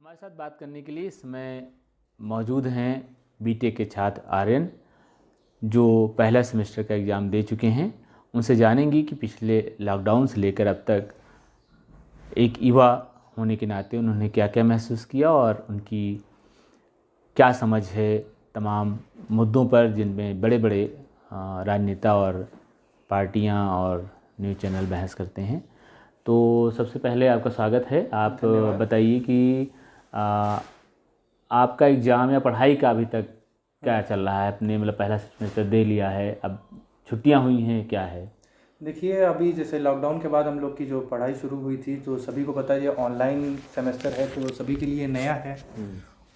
हमारे साथ बात करने के लिए इस समय मौजूद हैं बीटेक के छात्र आर्यन, जो पहला सेमेस्टर का एग्ज़ाम दे चुके हैं। उनसे जानेंगे कि पिछले लॉकडाउन से लेकर अब तक एक युवा होने के नाते उन्होंने क्या क्या महसूस किया और उनकी क्या समझ है तमाम मुद्दों पर जिनमें बड़े बड़े राजनेता और पार्टियां और न्यूज़ चैनल बहस करते हैं। तो सबसे पहले आपका स्वागत है। आप बताइए कि आपका एग्ज़ाम या पढ़ाई का अभी तक क्या चल रहा है? अपने मतलब पहला सेमेस्टर दे लिया है, अब छुट्टियां हुई हैं, क्या है? देखिए, अभी जैसे लॉकडाउन के बाद हम लोग की जो पढ़ाई शुरू हुई थी तो सभी को पता है ये ऑनलाइन सेमेस्टर है, तो सभी के लिए नया है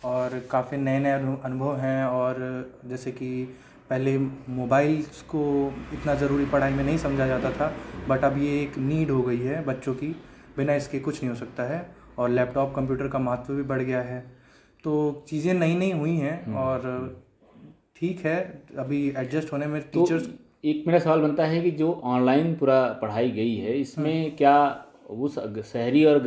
और काफ़ी नए नए अनुभव हैं। और जैसे कि पहले मोबाइल्स को इतना ज़रूरी पढ़ाई में नहीं समझा जाता था, बट अब ये एक नीड हो गई है बच्चों की, बिना इसके कुछ नहीं हो सकता है। और लैपटॉप कंप्यूटर का महत्व भी बढ़ गया है, तो चीज़ें नई नई हुई हैं और ठीक है, अभी एडजस्ट होने में टीचर्स। एक मेरा सवाल बनता है कि जो ऑनलाइन पूरा पढ़ाई गई है, इसमें क्या उस शहरी और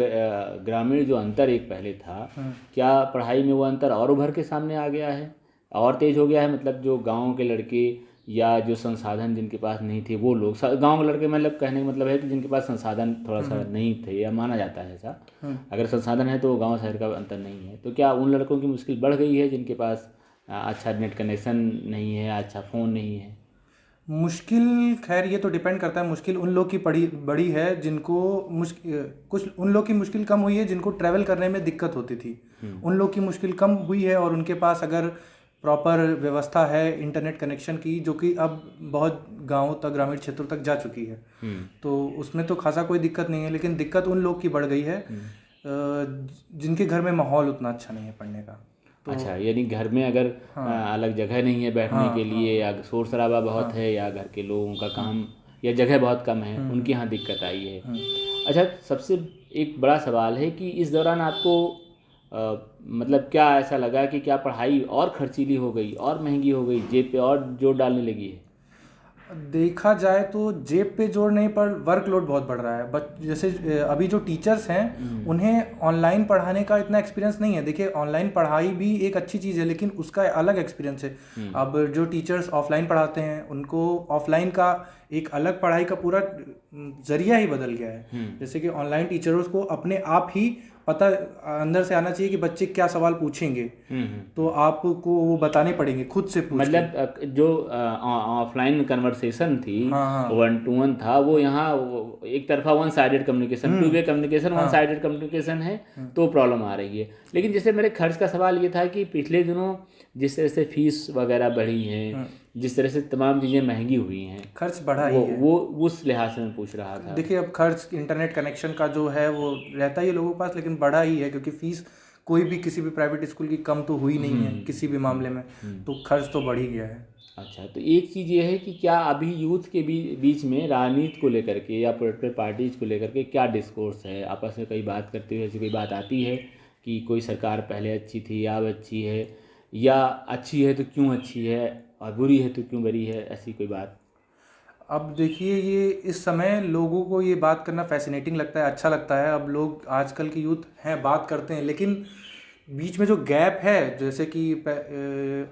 ग्रामीण जो अंतर एक पहले था, क्या पढ़ाई में वो अंतर और उभर के सामने आ गया है और तेज हो गया है? मतलब जो गांव के लड़के या जो संसाधन जिनके पास नहीं थे वो लोग, गांव के लड़के, मतलब कहने का मतलब है कि जिनके पास संसाधन थोड़ा सा नहीं थे, या माना जाता है ऐसा, अगर संसाधन है तो गांव शहर का अंतर नहीं है, तो क्या उन लड़कों की मुश्किल बढ़ गई है जिनके पास अच्छा नेट कनेक्शन नहीं है, अच्छा फ़ोन नहीं है? मुश्किल, खैर ये तो डिपेंड करता है। मुश्किल उन लोग की बड़ी है जिनको कुछ उन लोग की मुश्किल कम हुई है जिनको ट्रैवल करने में दिक्कत होती थी। उन लोग की मुश्किल कम हुई है और उनके पास अगर प्रॉपर व्यवस्था है इंटरनेट कनेक्शन की, जो कि अब बहुत गाँव तक, ग्रामीण क्षेत्रों तक जा चुकी है, तो उसमें तो खासा कोई दिक्कत नहीं है। लेकिन दिक्कत उन लोग की बढ़ गई है जिनके घर में माहौल उतना अच्छा नहीं है पढ़ने का। तो अच्छा, यानी घर में अगर अलग जगह नहीं है बैठने के लिए, या शोर शराबा बहुत है, या घर के लोगों का काम या जगह बहुत कम है, उनके यहाँ दिक्कत आई है। अच्छा, सबसे एक बड़ा सवाल है कि इस दौरान आपको मतलब क्या ऐसा लगा कि क्या पढ़ाई और खर्चीली हो गई और महंगी हो गई, जेब पे और जोर डालने लगी है? देखा जाए तो जेब पे जोर नहीं, पर वर्कलोड बहुत बढ़ रहा है। बट जैसे अभी जो टीचर्स हैं उन्हें ऑनलाइन पढ़ाने का इतना एक्सपीरियंस नहीं है। देखिए, ऑनलाइन पढ़ाई भी एक अच्छी चीज़ है, लेकिन उसका अलग एक्सपीरियंस है। अब जो टीचर्स ऑफलाइन पढ़ाते हैं उनको ऑफलाइन का एक अलग पढ़ाई का पूरा जरिया ही बदल गया है। जैसे कि ऑनलाइन टीचर्स को अपने आप ही पता अंदर से आना चाहिए कि बच्चे क्या सवाल पूछेंगे, तो आपको वो बताने पड़ेंगे खुद से पूछ के। मतलब जो ऑफलाइन कन्वर्सेशन थी, हाँ, 1-to-1 था, वो यहाँ एक तरफा one sided communication, two way communication, one sided communication है, तो प्रॉब्लम आ रही है। लेकिन जैसे मेरे खर्च का सवाल ये था कि पिछले दिनों जिस तरह से फीस वगैरह बढ़ी हैं, जिस तरह से तमाम चीज़ें महंगी हुई हैं, खर्च बढ़ा ही है। वो उस लिहाज से मैं पूछ रहा था। देखिए, अब खर्च इंटरनेट कनेक्शन का जो है वो रहता ही है लोगों के पास, लेकिन बढ़ा ही है, क्योंकि फीस कोई भी किसी भी प्राइवेट स्कूल की कम तो हुई नहीं है किसी भी मामले में, तो खर्च तो बढ़ ही गया है। अच्छा, तो एक चीज़ ये है कि क्या अभी यूथ के बीच में राजनीति को लेकर के या पॉलिटिकल पार्टीज को लेकर के क्या डिस्कोर्स है? आपस में कई बात करते हुए ऐसी कोई बात आती है कि कोई सरकार पहले अच्छी थी या अब अच्छी है, या अच्छी है तो क्यों अच्छी है और बुरी है तो क्यों बुरी है, ऐसी कोई बात? अब देखिए, ये इस समय लोगों को ये बात करना फैसिनेटिंग लगता है, अच्छा लगता है। अब लोग, आजकल की यूथ हैं, बात करते हैं, लेकिन बीच में जो गैप है, जैसे कि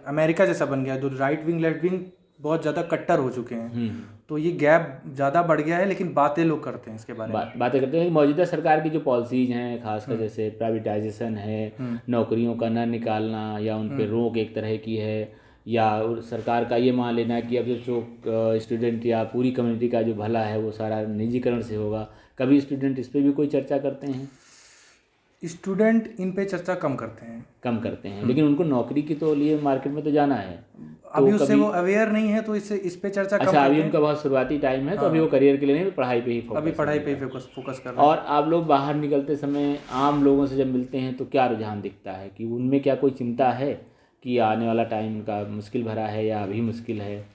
अमेरिका जैसा बन गया, जो राइट विंग लेफ्ट विंग बहुत ज़्यादा कट्टर हो चुके हैं, तो ये गैप ज़्यादा बढ़ गया है। लेकिन बातें लोग करते हैं इसके बारे में, बातें करते हैं कि मौजूदा सरकार की जो पॉलिसीज हैं, खासकर जैसे प्राइवेटाइजेशन है, नौकरियों का न निकालना या उन पर रोक एक तरह की है, या सरकार का ये मान लेना कि अब जो स्टूडेंट या पूरी कम्युनिटी का जो भला है वो सारा निजीकरण से होगा। कभी स्टूडेंट इस पर भी कोई चर्चा करते हैं? स्टूडेंट इन पे चर्चा कम करते हैं। लेकिन उनको नौकरी के तो लिए मार्केट में तो जाना है, अभी उससे वो अवेयर नहीं है, तो इससे इस पे चर्चा कम करते हैं। अभी उनका बहुत शुरुआती टाइम है, तो अभी वो करियर के लिए नहीं, पढ़ाई पे ही फोकस कर रहे हैं। और आप लोग बाहर निकलते समय आम लोगों से जब मिलते हैं तो क्या रुझान दिखता है कि उनमें क्या कोई चिंता है कि आने वाला टाइम का मुश्किल भरा है, या अभी मुश्किल है,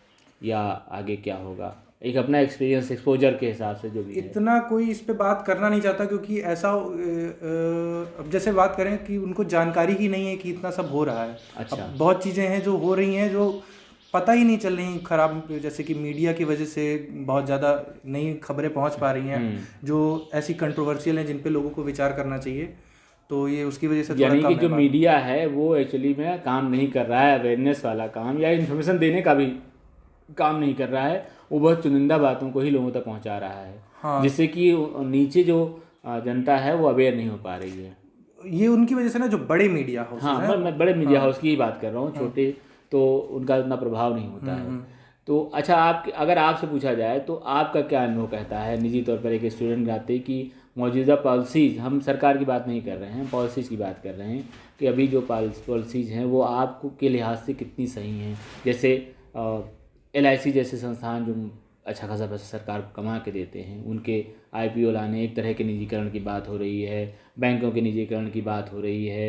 या आगे क्या होगा? एक अपना एक्सपीरियंस, एक्सपोजर के हिसाब से जो भी है। इतना कोई इस पे बात करना नहीं चाहता, क्योंकि ऐसा अब जैसे बात करें कि उनको जानकारी ही नहीं है कि इतना सब हो रहा है। अच्छा, अब बहुत चीज़ें हैं जो हो रही हैं जो पता ही नहीं चल रही खराब, जैसे कि मीडिया की वजह से बहुत ज़्यादा नई खबरें पहुंच पा रही हैं जो ऐसी कंट्रोवर्शियल हैं जिन पे लोगों को विचार करना चाहिए। तो ये उसकी वजह से थोड़ा यानी कम कि है जो बात। मीडिया है वो एक्चुअली में काम नहीं कर रहा है, अवेयरनेस वाला काम या इन्फॉर्मेशन देने का भी काम नहीं कर रहा है, वो बहुत चुनिंदा बातों को ही लोगों तक पहुंचा रहा है, हाँ, जिससे कि नीचे जो जनता है वो अवेयर नहीं हो पा रही है। ये उनकी वजह से ना, जो बड़े मीडिया हाउसेस हाँ, हैं। मैं बड़े मीडिया हाउस की ही बात कर रहा हूँ, छोटे तो उनका उतना प्रभाव नहीं होता है। तो अच्छा, आप अगर आपसे पूछा जाए तो आपका क्या अनुभव कहता है निजी तौर पर एक स्टूडेंट के नाते कि मौजूदा पॉलिसीज़, हम सरकार की बात नहीं कर रहे हैं, पॉलिसीज़ की बात कर रहे हैं कि अभी जो पॉलिसीज़ हैं वो आपको के लिहाज से कितनी सही हैं? जैसे LIC जैसे संस्थान जो अच्छा खासा पैसा सरकार को कमा के देते हैं, उनके IPO लाने, एक तरह के निजीकरण की बात हो रही है, बैंकों के निजीकरण की बात हो रही है,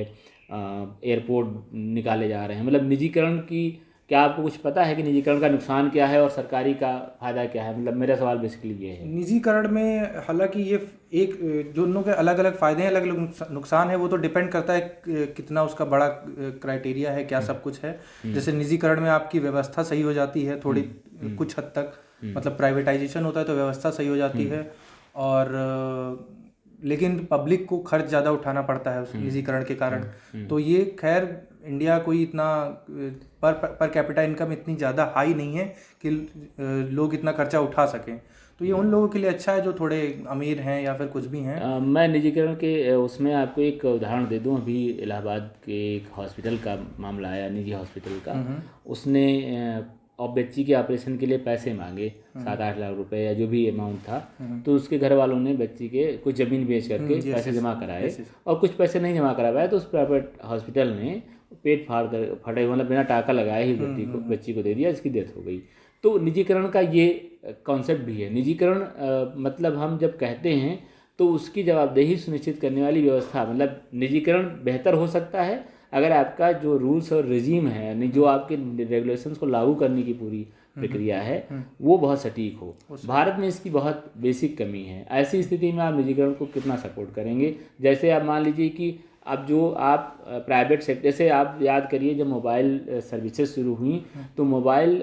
एयरपोर्ट निकाले जा रहे हैं। मतलब निजीकरण की, क्या आपको कुछ पता है कि निजीकरण का नुकसान क्या है और सरकारी का फ़ायदा क्या है? मतलब मेरा सवाल बेसिकली ये है। निजीकरण में हालांकि ये एक, जो उन लोगों के अलग अलग फ़ायदे हैं, अलग अलग नुकसान है, वो तो डिपेंड करता है कितना उसका बड़ा क्राइटेरिया है, क्या सब कुछ है। जैसे निजीकरण में आपकी व्यवस्था सही हो जाती है थोड़ी, कुछ हद तक, मतलब प्राइवेटाइजेशन होता है तो व्यवस्था सही हो जाती है, और लेकिन पब्लिक को खर्च ज़्यादा उठाना पड़ता है उस निजीकरण के कारण। तो ये खैर, इंडिया कोई इतना पर कैपिटा इनकम इतनी ज़्यादा हाई नहीं है कि लोग इतना खर्चा उठा सकें। तो ये उन लोगों के लिए अच्छा है जो थोड़े अमीर हैं या फिर कुछ भी हैं। मैं निजीकरण के उसमें आपको एक उदाहरण दे दूं। अभी इलाहाबाद के एक हॉस्पिटल का मामला आया, निजी हॉस्पिटल का। उसने और बच्ची के ऑपरेशन के लिए पैसे मांगे, 7-8 लाख रुपए या जो भी अमाउंट था। तो उसके घर वालों ने बच्ची के कुछ ज़मीन बेच करके पैसे जमा कराए, और कुछ पैसे नहीं जमा करा पाए, तो उस प्राइवेट हॉस्पिटल ने पेट फाड़ कर, फटे मतलब बिना टाका लगाए ही बच्ची को दे दिया, इसकी डेथ हो गई। तो निजीकरण का ये कॉन्सेप्ट भी है। निजीकरण मतलब हम जब कहते हैं तो उसकी जवाबदेही सुनिश्चित करने वाली व्यवस्था, मतलब निजीकरण बेहतर हो सकता है अगर आपका जो रूल्स और रेजीम है, यानी जो आपके रेगुलेशंस को लागू करने की पूरी प्रक्रिया है, वो बहुत सटीक हो। भारत में इसकी बहुत बेसिक कमी है। ऐसी स्थिति में आप निजीकरण को कितना सपोर्ट करेंगे? जैसे आप मान लीजिए कि अब जो आप प्राइवेट सेक्टर से, आप याद करिए जब मोबाइल सर्विसेज शुरू हुई तो मोबाइल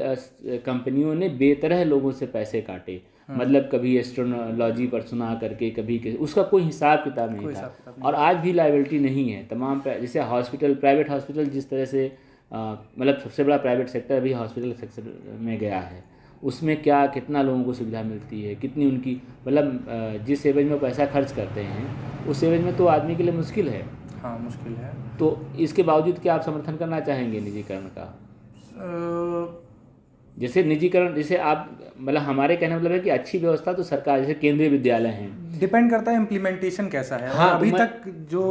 कंपनियों ने बेतरह लोगों से पैसे काटे। मतलब कभी एस्ट्रोलॉजी पर सुना करके, कभी उसका कोई हिसाब किताब नहीं था। और आज भी लायबिलिटी नहीं है तमाम जैसे हॉस्पिटल, प्राइवेट हॉस्पिटल जिस तरह से मतलब सबसे बड़ा प्राइवेट सेक्टर अभी हॉस्पिटल सेक्टर में गया है, उसमें क्या कितना लोगों को सुविधा मिलती है, कितनी उनकी मतलब जिस एवज में वो पैसा खर्च करते हैं उस एवज में तो आदमी के लिए मुश्किल है। हाँ, मुश्किल है। तो इसके बावजूद क्या आप समर्थन करना चाहेंगे निजीकरण का? जैसे निजीकरण, जैसे आप मतलब हमारे कहने मतलब है कि अच्छी व्यवस्था तो सरकार, जैसे केंद्रीय विद्यालय हैं, डिपेंड करता है इम्प्लीमेंटेशन कैसा है। हाँ, और अभी तक जो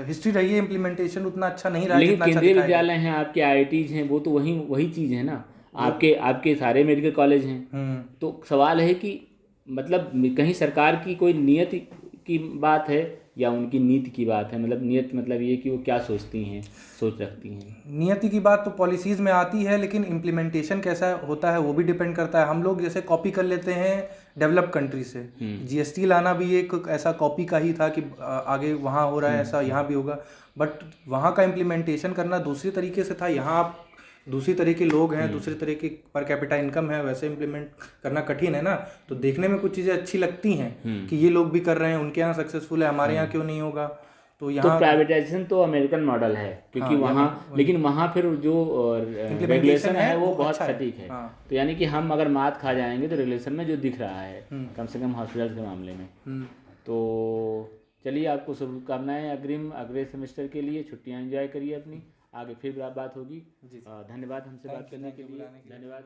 हिस्ट्री रही है, इम्प्लीमेंटेशन उतना अच्छा नहीं रहा लेकिन जितना अच्छा केंद्रीय दिखाया गया। विद्यालय हैं आपके, IITs हैं, वो तो वही चीज़ है ना। आपके सारे मेडिकल कॉलेज हैं। तो सवाल है कि मतलब कहीं सरकार की कोई नियत की बात है या उनकी नीति की बात है? मतलब नियत मतलब ये कि वो क्या सोचती हैं, सोच रखती हैं। नियति की बात तो पॉलिसीज़ में आती है, लेकिन इम्प्लीमेंटेशन कैसा होता है वो भी डिपेंड करता है। हम लोग जैसे कॉपी कर लेते हैं डेवलप कंट्री से। GST लाना भी एक ऐसा कॉपी का ही था कि आगे वहाँ हो रहा है ऐसा, यहाँ भी होगा। बट वहाँ का इम्प्लीमेंटेशन करना दूसरी तरीके से था। यहाँ आप दूसरी तरह के लोग हैं, दूसरी तरह की पर कैपिटा इनकम है, वैसे इम्प्लीमेंट करना कठिन है ना। तो देखने में कुछ चीज़ें अच्छी लगती हैं कि ये लोग भी कर रहे हैं, उनके यहाँ सक्सेसफुल है, हमारे यहाँ क्यों नहीं होगा। तो यहाँ प्राइवेटाइजेशन तो अमेरिकन मॉडल है, क्योंकि वहाँ, लेकिन वहाँ फिर जो रेगुलेशन है वो बहुत सटीक है। तो यानी कि हम अगर मात खा जाएंगे तो रेगुलेशन में जो दिख रहा है, कम से कम हॉस्पिटल के मामले में। तो चलिए, आपको शुभकामनाएं अगले सेमेस्टर के लिए। छुट्टियां एंजॉय करिए अपनी, आगे फिर बात होगी। धन्यवाद हमसे बात करने के लिए। धन्यवाद।